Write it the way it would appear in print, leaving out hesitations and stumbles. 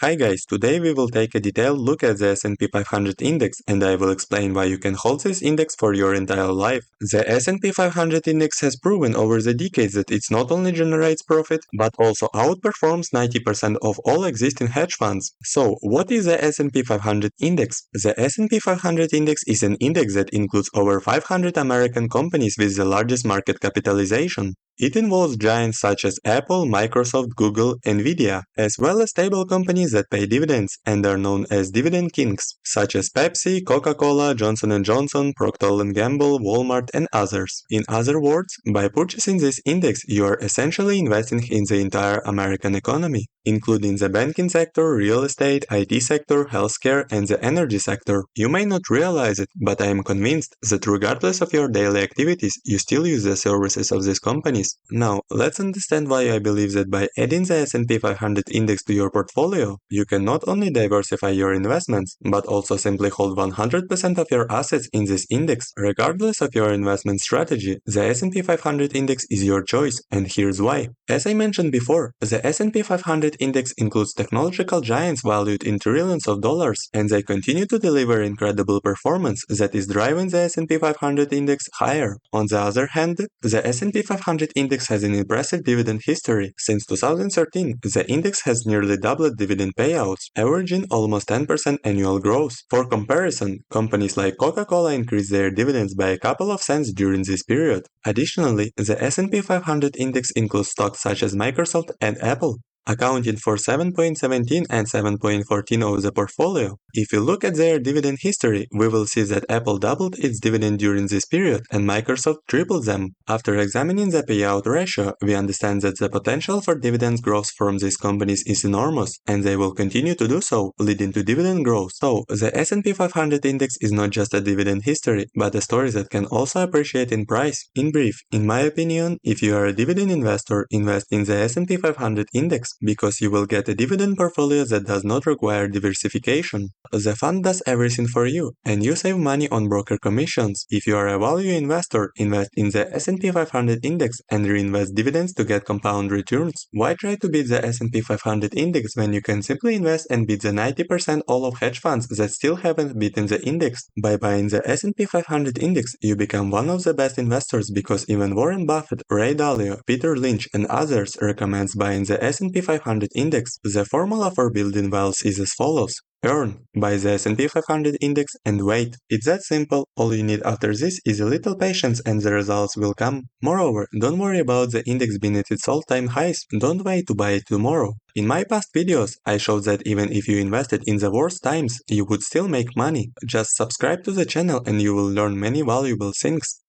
Hi guys, today we will take a detailed look at the S&P 500 index and I will explain why you can hold this index for your entire life. The S&P 500 index has proven over the decades that it not only generates profit, but also outperforms 90% of all existing hedge funds. So, what is the S&P 500 index? The S&P 500 index is an index that includes over 500 American companies with the largest market capitalization. It involves giants such as Apple, Microsoft, Google, Nvidia, as well as stable companies that pay dividends and are known as dividend kings, such as Pepsi, Coca-Cola, Johnson & Johnson, Procter & Gamble, Walmart, and others. In other words, by purchasing this index, you are essentially investing in the entire American economy, including the banking sector, real estate, IT sector, healthcare, and the energy sector. You may not realize it, but I am convinced that regardless of your daily activities, you still use the services of these companies. Now, let's understand why I believe that by adding the S&P 500 index to your portfolio, you can not only diversify your investments, but also simply hold 100% of your assets in this index. Regardless of your investment strategy, the S&P 500 index is your choice, and here's why. As I mentioned before, the S&P 500 index includes technological giants valued in trillions of dollars, and they continue to deliver incredible performance that is driving the S&P 500 index higher. On the other hand, the S&P 500 index has an impressive dividend history. Since 2013, the index has nearly doubled dividend payouts, averaging almost 10% annual growth. For comparison, companies like Coca-Cola increased their dividends by a couple of cents during this period. Additionally, the S&P 500 index includes stocks such as Microsoft and Apple, accounting for 7.17 and 7.14 of the portfolio. If you look at their dividend history, we will see that Apple doubled its dividend during this period and Microsoft tripled them. After examining the payout ratio, we understand that the potential for dividend growth from these companies is enormous, and they will continue to do so, leading to dividend growth. So, the S&P 500 index is not just a dividend history, but a story that can also appreciate in price. In brief, in my opinion, if you are a dividend investor, invest in the S&P 500 index, because you will get a dividend portfolio that does not require diversification. The fund does everything for you, and you save money on broker commissions. If you are a value investor, invest in the S&P 500 index and reinvest dividends to get compound returns. Why try to beat the S&P 500 index when you can simply invest and beat the 90% all of hedge funds that still haven't beaten the index? By buying the S&P 500 index, you become one of the best investors because even Warren Buffett, Ray Dalio, Peter Lynch, and others recommends buying the S&P 500 index. The formula for building wealth is as follows. Earn, buy the S&P 500 index, and wait. It's that simple. All you need after this is a little patience and the results will come. Moreover, don't worry about the index being at its all-time highs. Don't wait to buy it tomorrow. In my past videos, I showed that even if you invested in the worst times, you would still make money. Just subscribe to the channel and you will learn many valuable things.